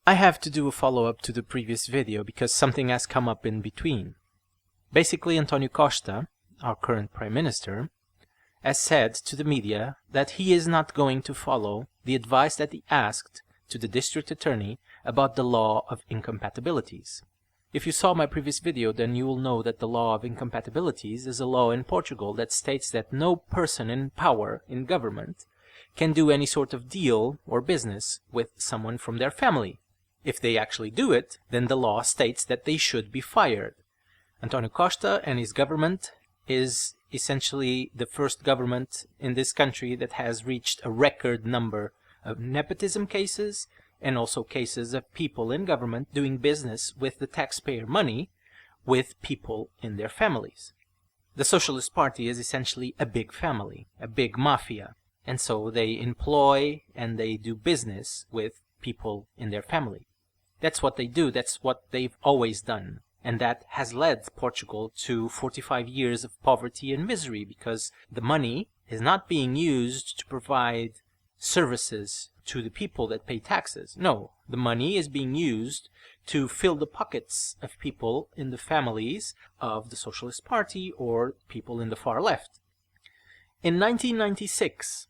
I have to do a follow-up to the previous video because something has come up in between. Basically, António Costa, our current Prime Minister, has said to the media that he is not going to follow the advice that he asked to the District Attorney about the law of incompatibilities. If you saw my previous video, then you will know that the law of incompatibilities is a law in Portugal that states that no person in power in government can do any sort of deal or business with someone from their family. If they actually do it, then the law states that they should be fired. António Costa and his government is essentially the first government in this country that has reached a record number of nepotism cases and also cases of people in government doing business with the taxpayer money with people in their families. The Socialist Party is essentially a big family, a big mafia, and so they employ and they do business with people in their family. That's what they do, that's what they've always done. And that has led Portugal to 45 years of poverty and misery because the money is not being used to provide services to the people that pay taxes. No, the money is being used to fill the pockets of people in the families of the Socialist Party or people in the far left. In 1996,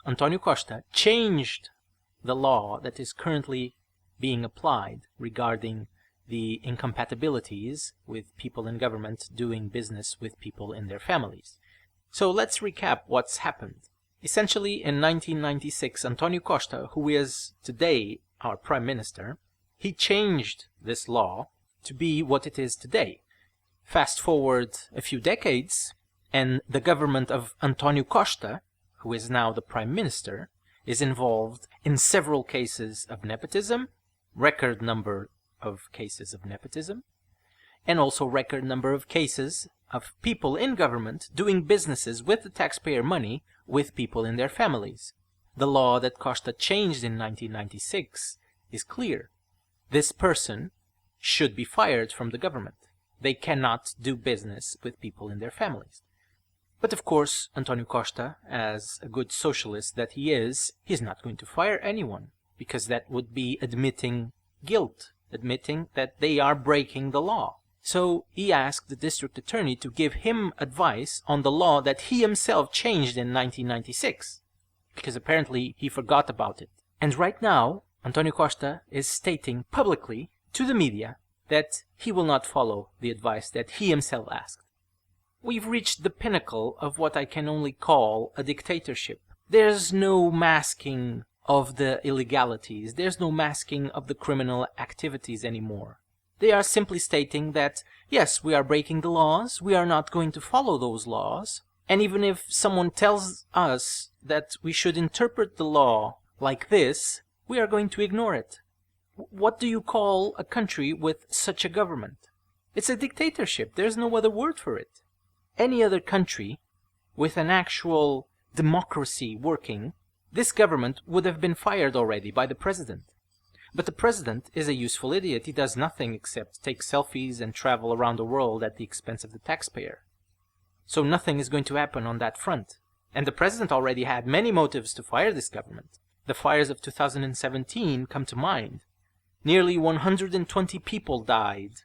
António Costa changed the law that is currently being applied regarding the incompatibilities with people in government doing business with people in their families. So let's recap what's happened. Essentially, in 1996, António Costa, who is today our Prime Minister, he changed this law to be what it is today. Fast forward a few decades, and the government of António Costa, who is now the Prime Minister, is involved in several cases of nepotism, record number of cases of nepotism, and also record number of cases of people in government doing businesses with the taxpayer money with people in their families. The law that Costa changed in 1996 is clear. This person should be fired from the government. They cannot do business with people in their families. But of course, António Costa, as a good socialist that he is, he's not going to fire anyone, because that would be admitting guilt, admitting that they are breaking the law. So he asked the district attorney to give him advice on the law that he himself changed in 1996, because apparently he forgot about it. And right now, António Costa is stating publicly to the media that he will not follow the advice that he himself asked. We've reached the pinnacle of what I can only call a dictatorship. There's no masking of the illegalities. There's no masking of the criminal activities anymore. They are simply stating that, yes, we are breaking the laws, we are not going to follow those laws, and even if someone tells us that we should interpret the law like this, we are going to ignore it. What do you call a country with such a government? It's a dictatorship. There's no other word for it. Any other country with an actual democracy working, this government would have been fired already by the president. But the president is a useful idiot. He does nothing except take selfies and travel around the world at the expense of the taxpayer. So nothing is going to happen on that front. And the president already had many motives to fire this government. The fires of 2017 come to mind. Nearly 120 people died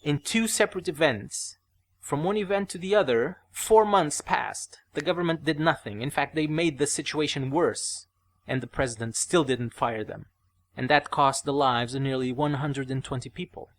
in two separate events. From one event to the other, 4 months passed. The government did nothing. In fact, they made the situation worse. And the president still didn't fire them. And that cost the lives of nearly 120 people.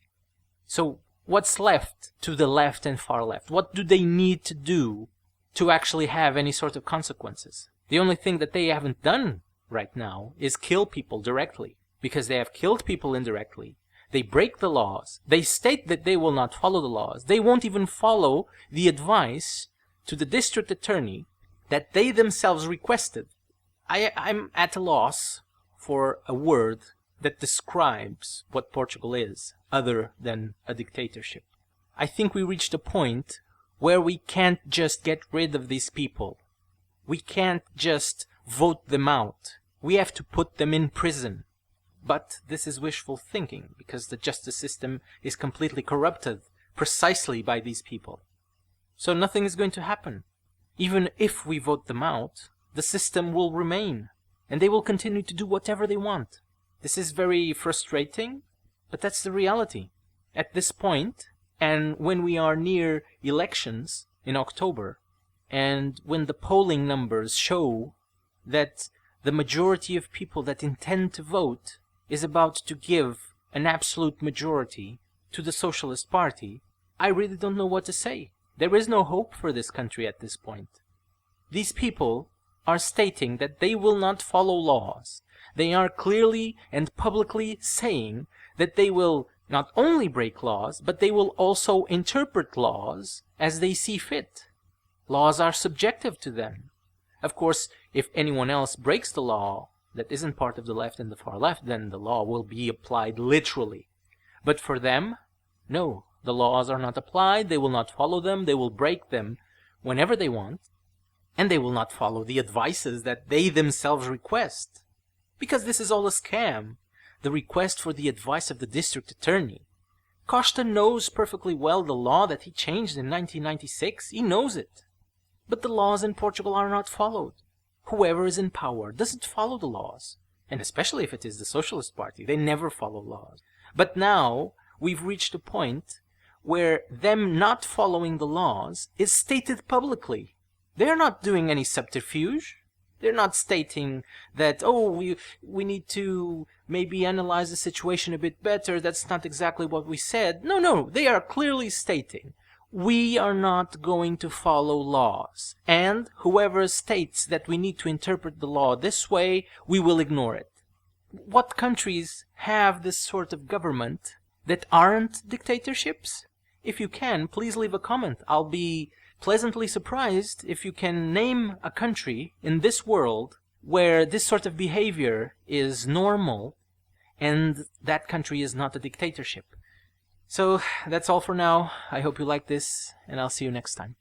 So what's left to the left and far left? What do they need to do to actually have any sort of consequences? The only thing that they haven't done right now is kill people directly. Because they have killed people indirectly. They break the laws. They state that they will not follow the laws. They won't even follow the advice to the district attorney that they themselves requested. I'm at a loss for a word that describes what Portugal is, other than a dictatorship. I think we reached a point where we can't just get rid of these people. We can't just vote them out. We have to put them in prison. But this is wishful thinking, because the justice system is completely corrupted precisely by these people. So nothing is going to happen. Even if we vote them out, the system will remain, and they will continue to do whatever they want. This is very frustrating, but that's the reality. At this point, and when we are near elections in October, and when the polling numbers show that the majority of people that intend to vote is about to give an absolute majority to the Socialist Party, I really don't know what to say. There is no hope for this country at this point. These people are stating that they will not follow laws. They are clearly and publicly saying that they will not only break laws, but they will also interpret laws as they see fit. Laws are subjective to them. Of course, if anyone else breaks the law that isn't part of the left and the far left, then the law will be applied literally. But for them, no, the laws are not applied, they will not follow them, they will break them whenever they want, and they will not follow the advices that they themselves request. Because this is all a scam. The request for the advice of the district attorney. Costa knows perfectly well the law that he changed in 1996. He knows it. But the laws in Portugal are not followed. Whoever is in power doesn't follow the laws. And especially if it is the Socialist Party, they never follow laws. But now we've reached a point where them not following the laws is stated publicly. They're not doing any subterfuge. They're not stating that, oh, we need to maybe analyze the situation a bit better. That's not exactly what we said. No, they are clearly stating, we are not going to follow laws. And whoever states that we need to interpret the law this way, we will ignore it. What countries have this sort of government that aren't dictatorships? If you can, please leave a comment. I'll be pleasantly surprised if you can name a country in this world where this sort of behavior is normal and that country is not a dictatorship. So that's all for now. I hope you like this, and I'll see you next time.